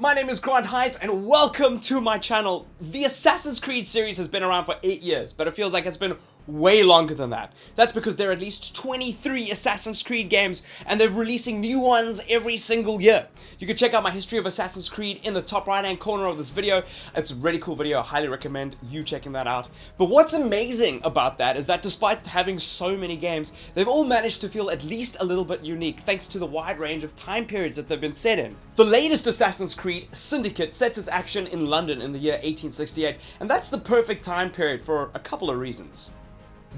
My name is Hinds and welcome to my channel. The Assassin's Creed series has been around for 8 years, but it feels like it's been way longer than that. That's because there are at least 23 Assassin's Creed games and they're releasing new ones every single year. You can check out my history of Assassin's Creed in the top right hand corner of this video. It's a really cool video. I highly recommend you checking that out. But what's amazing about that is that despite having so many games, they've all managed to feel at least a little bit unique thanks to the wide range of time periods that they've been set in. The latest Assassin's Creed, Syndicate, sets its action in London in the year 1868, and that's the perfect time period for a couple of reasons.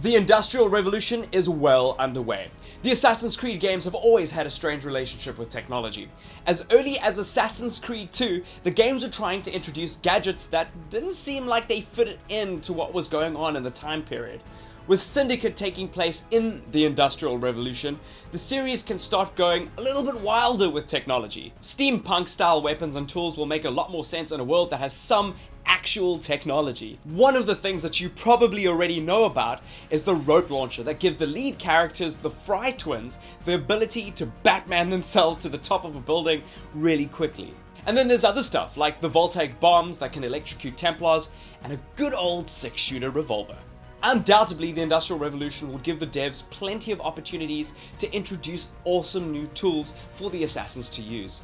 The Industrial Revolution is well underway. The Assassin's Creed games have always had a strange relationship with technology. As early as Assassin's Creed 2, the games were trying to introduce gadgets that didn't seem like they fitted into what was going on in the time period. With Syndicate taking place in the Industrial Revolution, the series can start going a little bit wilder with technology. Steampunk-style weapons and tools will make a lot more sense in a world that has some actual technology. One of the things that you probably already know about is the rope launcher that gives the lead characters, the Fry twins, the ability to Batman themselves to the top of a building really quickly. And then there's other stuff like the voltaic bombs that can electrocute Templars and a good old 6-shooter revolver. Undoubtedly, the Industrial Revolution will give the devs plenty of opportunities to introduce awesome new tools for the assassins to use.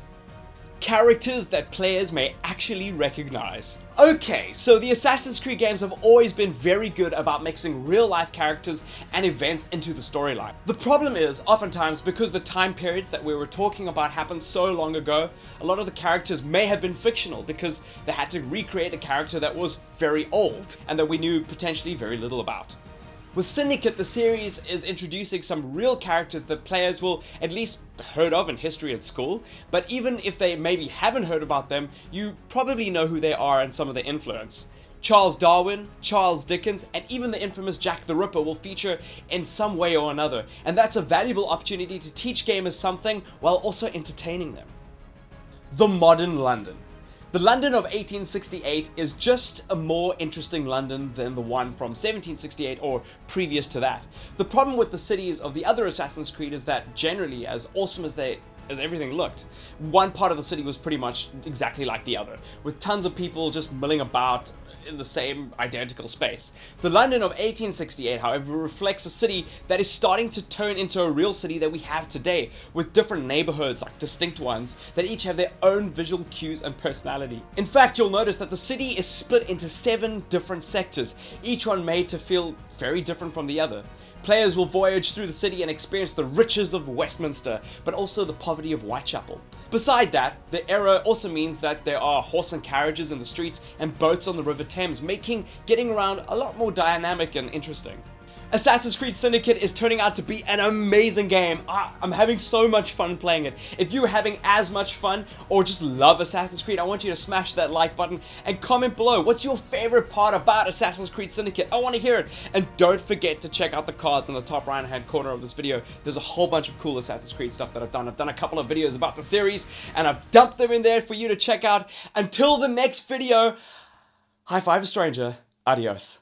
Characters that players may actually recognize. Okay, so the Assassin's Creed games have always been very good about mixing real-life characters and events into the storyline. The problem is, oftentimes, because the time periods that we were talking about happened so long ago, a lot of the characters may have been fictional because they had to recreate a character that was very old and that we knew potentially very little about. With Syndicate, the series is introducing some real characters that players will at least heard of in history at school, but even if they maybe haven't heard about them, you probably know who they are and some of their influence. Charles Darwin, Charles Dickens, and even the infamous Jack the Ripper will feature in some way or another, and that's a valuable opportunity to teach gamers something while also entertaining them. The modern London. The London of 1868 is just a more interesting London than the one from 1768 or previous to that. The problem with the cities of the other Assassin's Creed is that generally, as awesome as everything looked, one part of the city was pretty much exactly like the other, with tons of people just milling about in the same identical space. The London of 1868, however, reflects a city that is starting to turn into a real city that we have today, with different neighborhoods, like distinct ones, that each have their own visual cues and personality. In fact, you'll notice that the city is split into 7 different sectors, each one made to feel very different from the other. Players will voyage through the city and experience the riches of Westminster, but also the poverty of Whitechapel. Beside that, the era also means that there are horse and carriages in the streets and boats on the River Thames, making getting around a lot more dynamic and interesting. Assassin's Creed Syndicate is turning out to be an amazing game. I'm having so much fun playing it. If you're having as much fun or just love Assassin's Creed, I want you to smash that like button and comment below. What's your favorite part about Assassin's Creed Syndicate? I want to hear it. And don't forget to check out the cards in the top right hand corner of this video. There's a whole bunch of cool Assassin's Creed stuff that I've done. I've done a couple of videos about the series and I've dumped them in there for you to check out. Until the next video, high five a stranger. Adios.